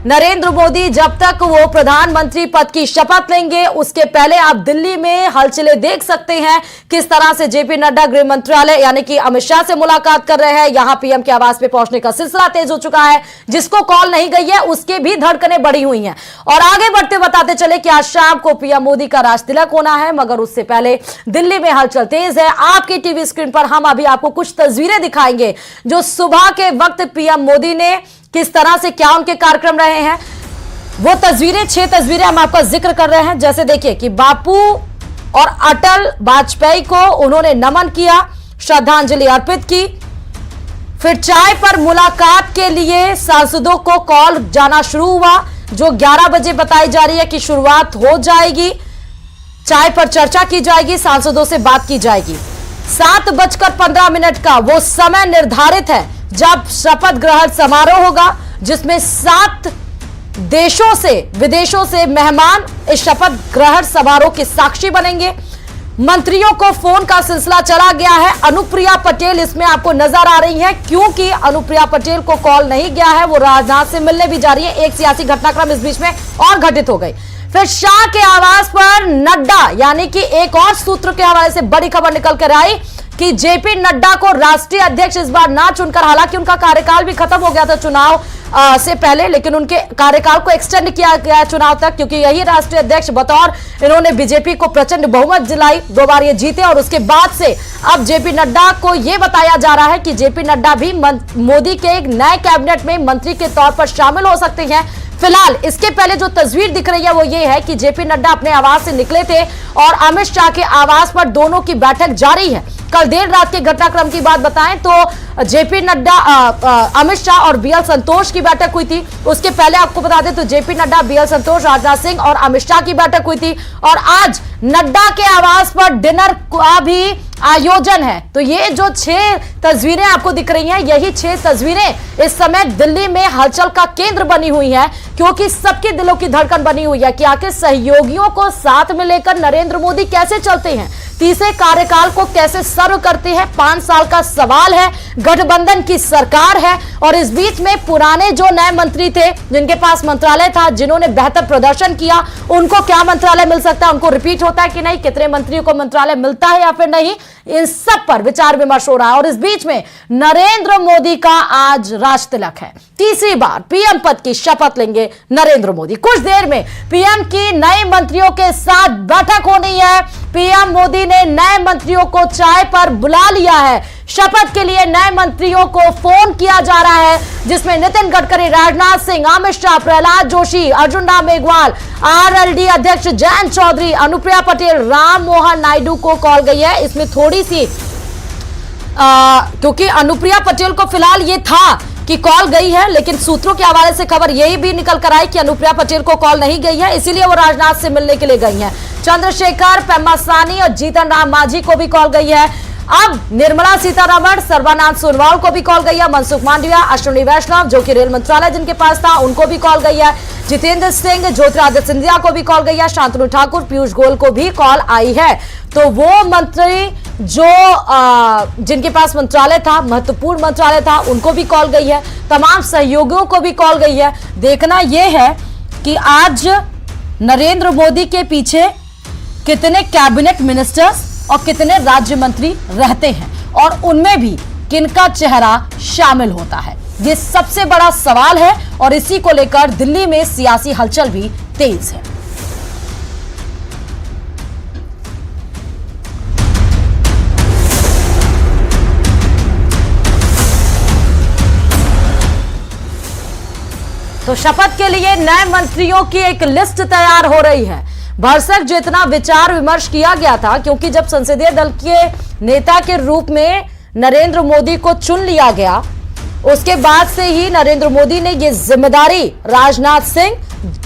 नरेंद्र मोदी जब तक वो प्रधानमंत्री पद की शपथ लेंगे उसके पहले आप दिल्ली में हलचलें देख सकते हैं। किस तरह से जेपी नड्डा गृह मंत्रालय यानी कि अमित शाह से मुलाकात कर रहे हैं। यहां पीएम के आवास पे पहुंचने का सिलसिला तेज हो चुका है। जिसको कॉल नहीं गई है उसके भी धड़कनें बढ़ी हुई हैं। और आगे बढ़ते बताते चले कि आज शाम को पीएम मोदी का राज तिलक होना है, मगर उससे पहले दिल्ली में हलचल तेज है। आपकी टीवी स्क्रीन पर हम अभी आपको कुछ तस्वीरें दिखाएंगे जो सुबह के वक्त पीएम मोदी ने किस तरह से क्या उनके कार्यक्रम रहे हैं। वो तस्वीरें 6 तस्वीरें हम आपका जिक्र कर रहे हैं। जैसे देखिए कि बापू और अटल वाजपेयी को उन्होंने नमन किया, श्रद्धांजलि अर्पित की। फिर चाय पर मुलाकात के लिए सांसदों को कॉल जाना शुरू हुआ, जो 11 बजे बताई जा रही है कि शुरुआत हो जाएगी। चाय पर चर्चा की जाएगी, सांसदों से बात की जाएगी। 7:15 का वो समय निर्धारित है जब शपथ ग्रहण समारोह होगा, जिसमें 7 देशों से विदेशों से मेहमान इस शपथ ग्रहण समारोह के साक्षी बनेंगे। मंत्रियों को फोन का सिलसिला चला गया है। अनुप्रिया पटेल इसमें आपको नजर आ रही है, क्योंकि अनुप्रिया पटेल को कॉल नहीं गया है, वो राजनाथ से मिलने भी जा रही है। एक सियासी घटनाक्रम इस बीच में और घटित हो गई। फिर शाह के आवास पर नड्डा, यानी कि एक और सूत्र के हवाले से बड़ी खबर निकल कर आई कि जेपी नड्डा को राष्ट्रीय अध्यक्ष इस बार ना चुनकर, हालांकि उनका कार्यकाल भी खत्म हो गया था चुनाव से पहले, लेकिन उनके कार्यकाल को एक्सटेंड किया गया चुनाव तक, क्योंकि यही राष्ट्रीय अध्यक्ष बतौर इन्होंने बीजेपी को प्रचंड बहुमत दिलाई, 2 बार ये जीते। और उसके बाद से अब जेपी नड्डा को यह बताया जा रहा है कि जेपी नड्डा भी मोदी के एक नए कैबिनेट में मंत्री के तौर पर शामिल हो सकते हैं। फिलहाल इसके पहले जो तस्वीर दिख रही है वो ये है कि जेपी नड्डा अपने आवास से निकले थे और अमित शाह के आवास पर दोनों की बैठक जारी है। कल देर रात के घटनाक्रम की बात बताएं तो जेपी नड्डा अमित शाह और बीएल संतोष की बैठक हुई थी। उसके पहले आपको बता दें तो जेपी नड्डा, बीएल संतोष, राजनाथ सिंह और अमित शाह की बैठक हुई थी। और आज नड्डा के आवास पर डिनर का भी आयोजन है। तो ये जो 6 तस्वीरें आपको दिख रही हैं, यही 6 तस्वीरें इस समय दिल्ली में हलचल का केंद्र बनी हुई है, क्योंकि सबके दिलों की धड़कन बनी हुई है कि आखिर सहयोगियों को साथ में लेकर नरेंद्र मोदी कैसे चलते हैं, तीसरे कार्यकाल को कैसे सर्व करते हैं। 5 साल का सवाल है, गठबंधन की सरकार है और इस बीच में पुराने जो नए मंत्री थे, जिनके पास मंत्रालय था, जिन्होंने बेहतर प्रदर्शन किया, उनको क्या मंत्रालय मिल सकता है, उनको रिपीट होता है कि नहीं, कितने मंत्रियों को मंत्रालय मिलता है या फिर नहीं, इन सब पर विचार विमर्श हो रहा है। और इस बीच में नरेंद्र मोदी का आज राज तिलक है। तीसरी बार पीएम पद की शपथ लेंगे नरेंद्र मोदी। कुछ देर में पीएम की नए मंत्रियों के साथ बैठक होनी है। पीएम मोदी ने नए मंत्रियों को चाय पर बुला लिया है। शपथ के लिए नए मंत्रियों को फोन किया जा रहा है, जिसमें नितिन गडकरी, राजनाथ सिंह, अमित शाह, प्रहलाद जोशी, अर्जुन राम मेघवाल, आरएलडी अध्यक्ष जयंत चौधरी, अनुप्रिया पटेल, राम मोहन नायडू को कॉल गई है। इसमें थोड़ी सी क्योंकि अनुप्रिया पटेल को फिलहाल ये था कि कॉल गई है, लेकिन सूत्रों के हवाले से खबर यही भी निकल कर आई कि अनुप्रिया पटेल को कॉल नहीं गई है, इसीलिए वो राजनाथ से मिलने के लिए गई हैं। चंद्रशेखर, पेमा सानी और जीतन राम मांझी को भी कॉल गई है। अब निर्मला सीतारमण, सर्बानंद सोनोवाल को भी कॉल गई है। मनसुख मांडविया, अश्विनी वैष्णव, जो कि रेल मंत्रालय जिनके पास था, उनको भी कॉल गई है। जितेंद्र सिंह, ज्योतिरादित्य सिंधिया को भी कॉल गई है। शांतनु ठाकुर, पीयूष गोयल को भी कॉल आई है। तो वो मंत्री जो जिनके पास मंत्रालय था, महत्वपूर्ण मंत्रालय था, उनको भी कॉल गई है। तमाम सहयोगियों को भी कॉल गई है। देखना यह है कि आज नरेंद्र मोदी के पीछे कितने कैबिनेट मिनिस्टर्स और कितने राज्य मंत्री रहते हैं और उनमें भी किनका चेहरा शामिल होता है। ये सबसे बड़ा सवाल है और इसी को लेकर दिल्ली में सियासी हलचल भी तेज है। तो शपथ के लिए नए मंत्रियों की एक लिस्ट तैयार हो रही है। भरसक जितना विचार विमर्श किया गया था, क्योंकि जब संसदीय दल के नेता के रूप में नरेंद्र मोदी को चुन लिया गया, उसके बाद से ही नरेंद्र मोदी ने यह जिम्मेदारी राजनाथ सिंह,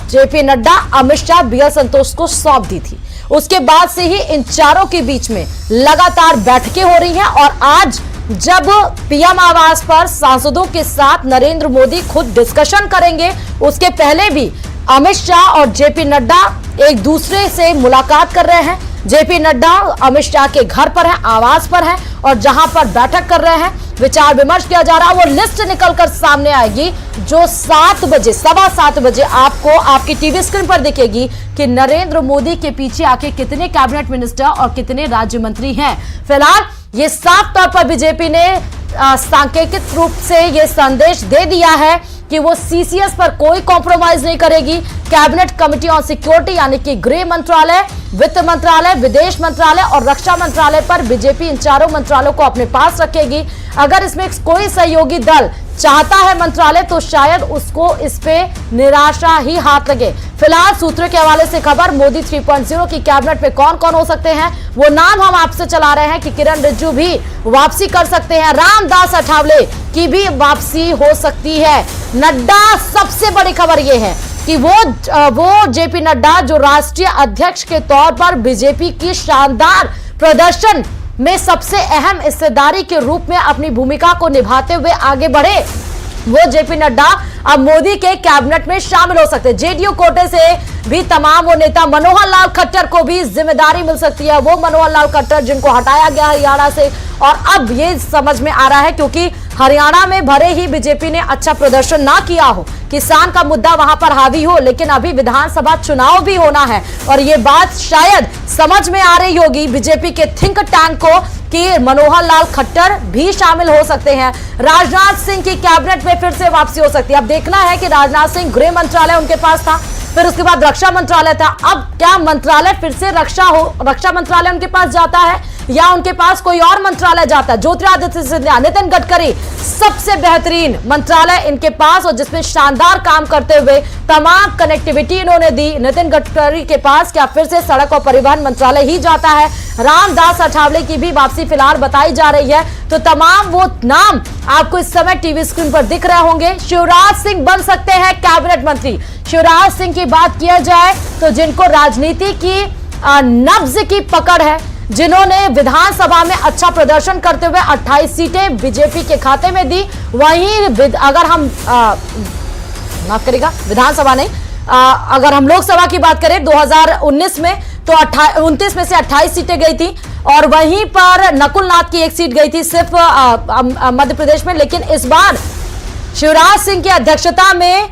जेपी नड्डा, अमित शाह, बीएल संतोष को सौंप दी थी। उसके बाद से ही इन चारों के बीच में लगातार बैठकें हो रही हैं और आज जब पीएम आवास पर सांसदों के साथ नरेंद्र मोदी खुद डिस्कशन करेंगे, उसके पहले भी अमित शाह और जेपी नड्डा एक दूसरे से मुलाकात कर रहे हैं। जेपी नड्डा अमित शाह के घर पर है, आवास पर है और जहां पर बैठक कर रहे हैं, विचार विमर्श किया जा रहा है। वो लिस्ट निकलकर सामने आएगी जो 7 बजे, 7:15 बजे आपको आपकी टीवी स्क्रीन पर दिखेगी कि नरेंद्र मोदी के पीछे आके कितने कैबिनेट मिनिस्टर और कितने राज्य मंत्री हैं। फिलहाल ये साफ तौर पर बीजेपी ने सांकेतिक रूप से ये संदेश दे दिया है कि वो सीसीएस पर कोई कॉम्प्रोमाइज नहीं करेगी। कैबिनेट कमेटी ऑन सिक्योरिटी यानी कि गृह मंत्रालय, वित्त मंत्रालय, विदेश मंत्रालय और रक्षा मंत्रालय पर बीजेपी इन चारों मंत्रालयों को अपने पास रखेगी। अगर इसमें कोई सहयोगी दल चाहता है मंत्रालय तो शायद उसको इस पे निराशा ही हाथ लगे। फिलहाल सूत्रों के हवाले से खबर, मोदी 3.0 की कैबिनेट में कौन कौन हो सकते हैं वो नाम हम आपसे चला रहे हैं कि किरण रिजिजू भी वापसी कर सकते हैं, रामदास अठावले की भी वापसी हो सकती है। नड्डा, सबसे बड़ी खबर यह है कि वो जेपी नड्डा जो राष्ट्रीय अध्यक्ष के तौर पर बीजेपी की शानदार प्रदर्शन में सबसे अहम हिस्सेदारी के रूप में अपनी भूमिका को निभाते हुए आगे बढ़े, वो जेपी नड्डा अब मोदी के कैबिनेट में शामिल हो सकते हैं। जेडीयू कोटे से भी तमाम वो नेता, मनोहर लाल खट्टर को भी जिम्मेदारी मिल सकती है। वो मनोहर लाल खट्टर जिनको हटाया गया हरियाणा से, और अब ये समझ में आ रहा है क्योंकि हरियाणा में भले ही बीजेपी ने अच्छा प्रदर्शन ना किया हो, किसान का मुद्दा वहां पर हावी हो, लेकिन अभी विधानसभा चुनाव भी होना है और ये बात शायद समझ में आ रही होगी बीजेपी के थिंक टैंक को कि मनोहर लाल खट्टर भी शामिल हो सकते हैं। राजनाथ सिंह की कैबिनेट में फिर से वापसी हो सकती है। अब देखना है कि राजनाथ सिंह, गृह मंत्रालय उनके पास था, फिर उसके बाद रक्षा मंत्रालय था, अब क्या मंत्रालय फिर से रक्षा मंत्रालय उनके पास जाता है या उनके पास कोई और मंत्रालय जाता है। ज्योतिरादित्य सिंधिया, नितिन गडकरी, सबसे बेहतरीन मंत्रालय इनके पास और जिसमें शानदार काम करते हुए तमाम कनेक्टिविटी इन्होंने दी। नितिन गडकरी के पास क्या फिर से सड़क और परिवहन मंत्रालय ही जाता है। रामदास अठावले की भी वापसी फिलहाल बताई जा रही है। तो तमाम वो नाम आपको इस समय टीवी स्क्रीन पर दिख रहे होंगे। शिवराज सिंह बन सकते हैं कैबिनेट मंत्री। शिवराज सिंह की बात किया जाए तो जिनको राजनीति की नब्ज की पकड़ है, जिन्होंने विधानसभा में अच्छा प्रदर्शन करते हुए 28 सीटें बीजेपी के खाते में दी, वहीं अगर हम माफ करेगा विधानसभा नहीं, अगर हम लोकसभा की बात करें 2019 में तो 29 में से 28 सीटें गई थी और वहीं पर नकुल नाथ की एक सीट गई थी सिर्फ मध्य प्रदेश में। लेकिन इस बार शिवराज सिंह की अध्यक्षता में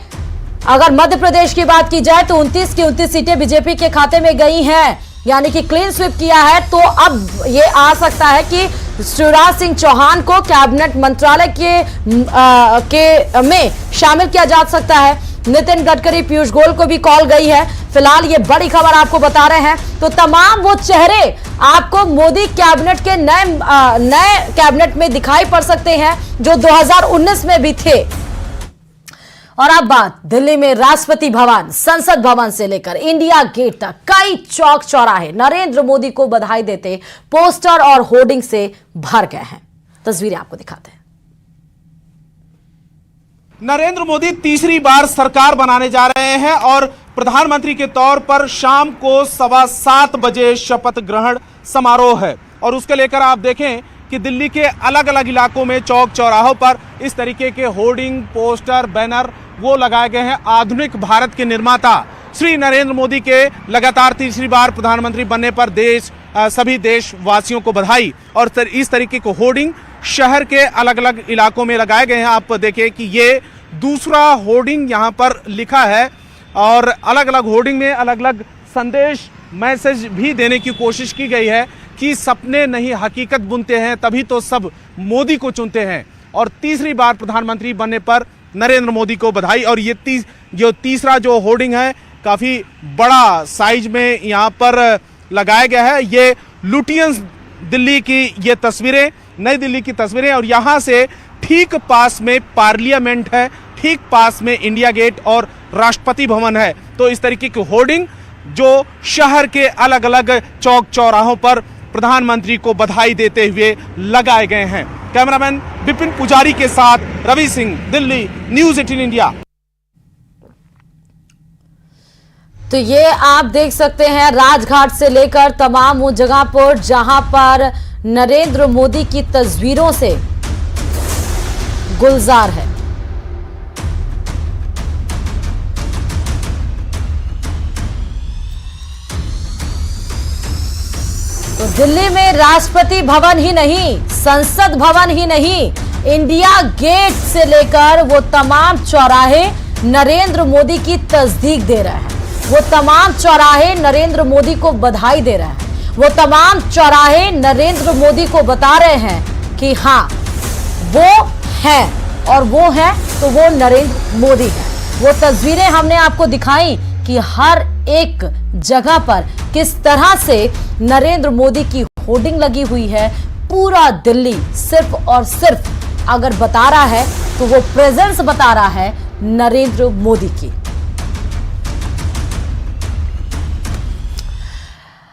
अगर मध्य प्रदेश की बात की जाए तो 29 की 29 सीटें बीजेपी के खाते में गई हैं, यानी कि क्लीन स्वीप किया है। तो अब ये आ सकता है कि शिवराज सिंह चौहान को कैबिनेट मंत्रालय में शामिल किया जा सकता है। नितिन गडकरी, पीयूष गोयल को भी कॉल गई है। फिलहाल ये बड़ी खबर आपको बता रहे हैं। तो तमाम वो चेहरे आपको मोदी कैबिनेट के नए कैबिनेट में दिखाई पड़ सकते हैं जो 2019 में भी थे। और अब बात दिल्ली में राष्ट्रपति भवन, संसद भवन से लेकर इंडिया गेट तक कई चौक चौराहे नरेंद्र मोदी को बधाई देते पोस्टर और होर्डिंग से भर गए हैं। तस्वीरें आपको दिखाते हैं। नरेंद्र मोदी तीसरी बार सरकार बनाने जा रहे हैं और प्रधानमंत्री के तौर पर शाम को 7:15 बजे शपथ ग्रहण समारोह है। और उसके लेकर आप देखें कि दिल्ली के अलग अलग इलाकों में चौक चौराहों पर इस तरीके के होर्डिंग, पोस्टर, बैनर वो लगाए गए हैं। आधुनिक भारत के निर्माता श्री नरेंद्र मोदी के लगातार तीसरी बार प्रधानमंत्री बनने पर सभी देशवासियों को बधाई। और इस तरीके को होर्डिंग शहर के अलग अलग इलाकों में लगाए गए हैं। आप देखिए कि ये दूसरा होर्डिंग यहाँ पर लिखा है और अलग अलग होर्डिंग में अलग अलग संदेश, मैसेज भी देने की कोशिश की गई है कि सपने नहीं हकीकत बुनते हैं तभी तो सब मोदी को चुनते हैं। और तीसरी बार प्रधानमंत्री बनने पर नरेंद्र मोदी को बधाई। और ये तीसरा जो होर्डिंग है काफ़ी बड़ा साइज में यहाँ पर लगाया गया है। ये लुटियंस दिल्ली की ये तस्वीरें, नई दिल्ली की तस्वीरें, और यहाँ से ठीक पास में पार्लियामेंट है, ठीक पास में इंडिया गेट और राष्ट्रपति भवन है। तो इस तरीके की होर्डिंग जो शहर के अलग अलग चौक चौराहों पर प्रधानमंत्री को बधाई देते हुए लगाए गए हैं। कैमरामैन विपिन पुजारी के साथ रवि सिंह, दिल्ली, न्यूज़ 18 इंडिया। तो ये आप देख सकते हैं राजघाट से लेकर तमाम वो जगह पर जहां पर नरेंद्र मोदी की तस्वीरों से गुलजार है। दिल्ली में राष्ट्रपति भवन ही नहीं, संसद भवन ही नहीं, इंडिया गेट से लेकर वो तमाम चौराहे नरेंद्र मोदी की तस्दीक दे रहा है। वो तमाम चौराहे नरेंद्र मोदी को बधाई दे रहा है। वो तमाम चौराहे नरेंद्र मोदी को बता रहे हैं कि हाँ वो है, और वो है तो वो नरेंद्र मोदी है। वो तस्वीरें हमने आपको दिखाई कि हर एक जगह पर किस तरह से नरेंद्र मोदी की होर्डिंग लगी हुई है। पूरा दिल्ली सिर्फ और सिर्फ अगर बता रहा है तो वो प्रेजेंस बता रहा है नरेंद्र मोदी की।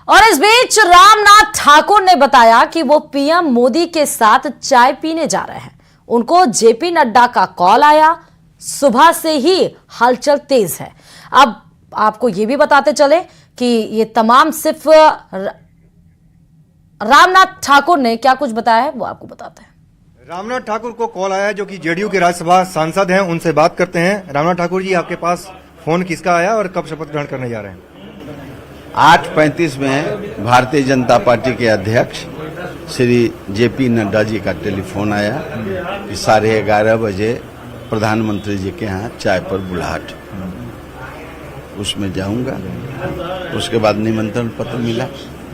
और इस बीच रामनाथ ठाकुर ने बताया कि वो पीएम मोदी के साथ चाय पीने जा रहे हैं। उनको जेपी नड्डा का कॉल आया, सुबह से ही हलचल तेज है। अब आपको ये भी बताते चले कि ये तमाम सिर्फ रामनाथ ठाकुर ने क्या कुछ बताया है वो आपको बताते हैं। रामनाथ ठाकुर को कॉल आया जो कि जेडीयू के राज्यसभा सांसद हैं, उनसे बात करते हैं। रामनाथ ठाकुर जी, आपके पास फोन किसका आया और कब शपथ ग्रहण करने जा रहे हैं? 8:35 में भारतीय जनता पार्टी के अध्यक्ष श्री जेपी नड्डा जी का टेलीफोन आया कि 11:30 बजे प्रधानमंत्री जी के यहाँ चाय पर बुलाहट, उसमें जाऊंगा। उसके बाद निमंत्रण पत्र मिला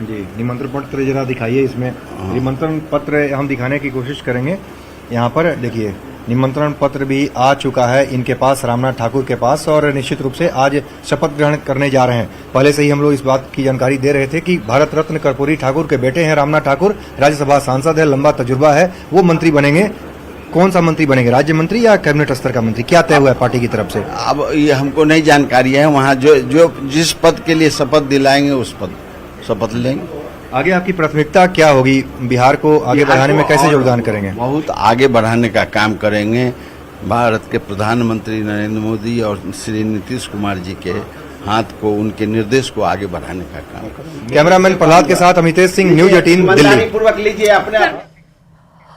जी। निमंत्रण पत्र जरा दिखाइए। इसमें निमंत्रण पत्र हम दिखाने की कोशिश करेंगे। यहाँ पर देखिए, निमंत्रण पत्र भी आ चुका है इनके पास, रामनाथ ठाकुर के पास, और निश्चित रूप से आज शपथ ग्रहण करने जा रहे हैं। पहले से ही हम लोग इस बात की जानकारी दे रहे थे कि भारत रत्न कर्पूरी ठाकुर के बेटे हैं रामनाथ ठाकुर, राज्यसभा सांसद है, लंबा तजुर्बा है, वो मंत्री बनेंगे। कौन सा मंत्री बनेंगे, राज्य मंत्री या कैबिनेट स्तर का मंत्री, क्या तय हुआ है पार्टी की तरफ से? अब ये हमको नहीं जानकारी है। वहाँ जो जिस पद के लिए शपथ दिलाएंगे उस पद शपथ लेंगे। आगे आपकी प्राथमिकता क्या होगी? बिहार को आगे बढ़ाने में कैसे योगदान करेंगे? बहुत आगे बढ़ाने का काम करेंगे। भारत के प्रधानमंत्री नरेंद्र मोदी और श्री नीतीश कुमार जी के हाथ को, उनके निर्देश को आगे बढ़ाने का काम करेंगे। कैमरामैन प्रहलाद के साथ अमितेश सिंह, न्यूज 18 दिल्ली। पूर्वक लीजिए अपने।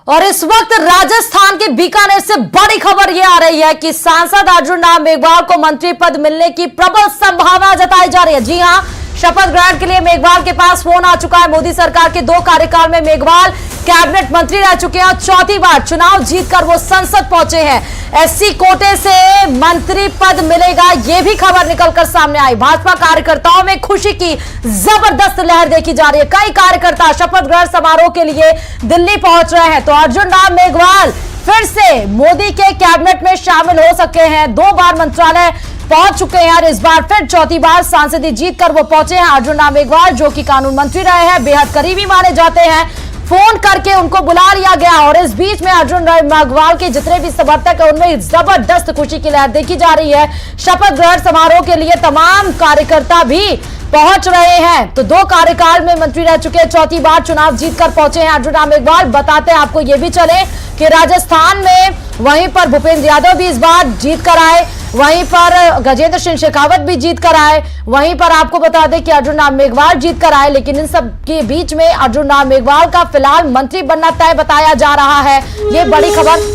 और इस वक्त राजस्थान के बीकानेर से बड़ी खबर यह आ रही है कि सांसद अर्जुन राम मेघवाल को मंत्री पद मिलने की प्रबल संभावना जताई जा रही है। जी हां, शपथ ग्रहण के लिए मेघवाल के पास फोन आ चुका है। मोदी सरकार के 2 कार्यकाल में मेघवाल कैबिनेट मंत्री रह चुके हैं और चौथी बार चुनाव जीतकर वो संसद पहुंचे हैं। एससी कोटे से मंत्री पद मिलेगा, ये भी खबर निकलकर सामने आई। भाजपा कार्यकर्ताओं में खुशी की जबरदस्त लहर देखी जा रही है। कई कार्यकर्ता शपथ ग्रहण समारोह के लिए दिल्ली पहुंच रहे हैं। तो अर्जुन राम मेघवाल फिर से मोदी के कैबिनेट में शामिल हो सके हैं। 2 बार मंत्रालय पहुंच चुके हैं और इस बार फिर चौथी बार सांसदी जीत कर वो पहुंचे हैं। अर्जुन राम मेघवाल जो कि कानून मंत्री रहे हैं, बेहद करीबी माने जाते हैं, फोन करके उनको बुला लिया गया। और इस बीच में अर्जुन राम मेघवाल के जितने भी समर्थक हैं उनमें जबरदस्त खुशी की लहर देखी जा रही है। शपथ ग्रहण समारोह के लिए तमाम कार्यकर्ता भी पहुंच रहे हैं। तो 2 कार्यकाल में मंत्री रह चुके, चौथी बार चुनाव जीतकर पहुंचे हैं अर्जुन राम मेघवाल। बताते हैं आपको ये भी चले कि राजस्थान में वहीं पर भूपेंद्र यादव भी इस बार जीत कर आए, वहीं पर गजेंद्र सिंह शेखावत भी जीत कर आए, वहीं पर आपको बता दें कि अर्जुन राम मेघवाल जीत कर आए। लेकिन इन सब के बीच में अर्जुन राम मेघवाल का फिलहाल मंत्री बनना तय बताया जा रहा है। ये बड़ी खबर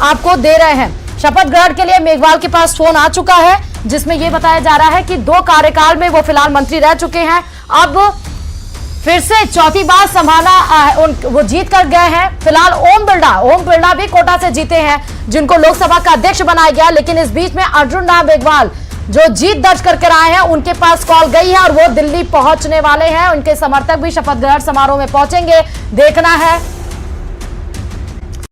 आपको दे रहे हैं। शपथ ग्रहण के लिए मेघवाल के पास फोन आ चुका है जिसमें यह बताया जा रहा है कि 2 कार्यकाल में वो फिलहाल मंत्री रह चुके हैं। अब फिर से चौथी बार संभालना, वो जीत कर गए हैं। फिलहाल ओम बिरला भी कोटा से जीते हैं जिनको लोकसभा का अध्यक्ष बनाया गया। लेकिन इस बीच में अर्जुन राम मेघवाल जो जीत दर्ज करके आए हैं उनके पास कॉल गई है और वो दिल्ली पहुंचने वाले हैं। उनके समर्थक भी शपथ ग्रहण समारोह में पहुंचेंगे। देखना है